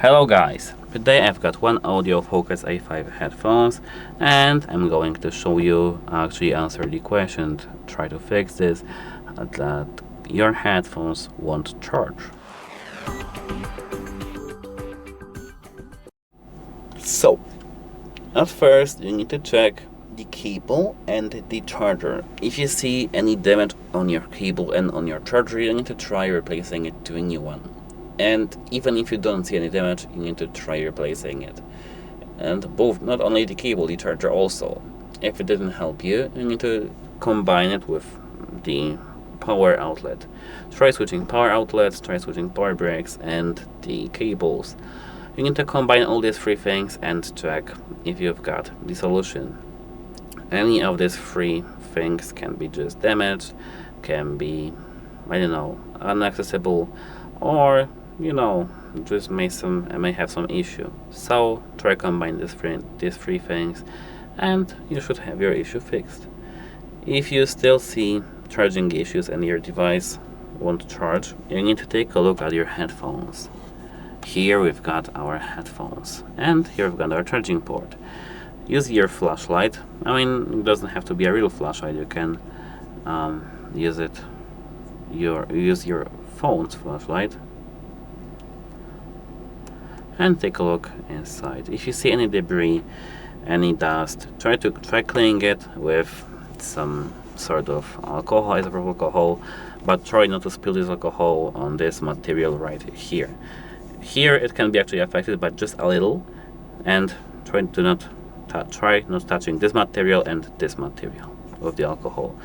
Hello guys, today I've got OneOdio FOCUS A5 headphones and I'm going to show you, actually answer the question, try to fix this, that your headphones won't charge. So, at first you need to check the cable and the charger. If you see any damage on your cable and on your charger, you need to try replacing it to a new one. And even if you don't see any damage, you need to try replacing it. And both, not only the cable, the charger also. If it didn't help you, you need to combine it with the power outlet. Try switching power outlets, try switching power brakes and the cables. You need to combine all these three things and check if you've got the solution. Any of these three things can be just damaged, can be, inaccessible, or just may have some issue. So try combine these three things and you should have your issue fixed. If you still see charging issues and your device won't charge, you need to take a look at your headphones. Here we've got our headphones and here we've got our charging port. Use your flashlight. It doesn't have to be a real flashlight. You can use your phone's flashlight and take a look inside. If you see any debris, any dust, try cleaning it with some sort of alcohol, isopropyl alcohol, but try not to spill this alcohol on this material right here. Here it can be actually affected, but just a little, and try not touching this material and this material with the alcohol.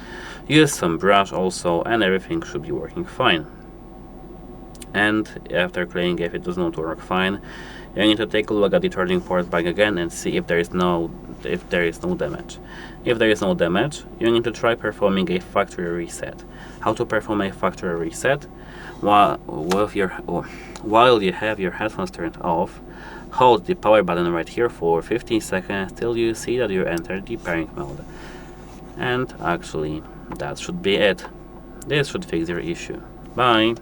Use some brush also and everything should be working fine. And after cleaning, if it does not work fine, you need to take a look at the charging port back again and see if there is no damage. If there is no damage, you need to try performing a factory reset. How to perform a factory reset? While you have your headphones turned off, hold the power button right here for 15 seconds till you see that you entered the pairing mode. And actually, that should be it. This should fix your issue. Bye!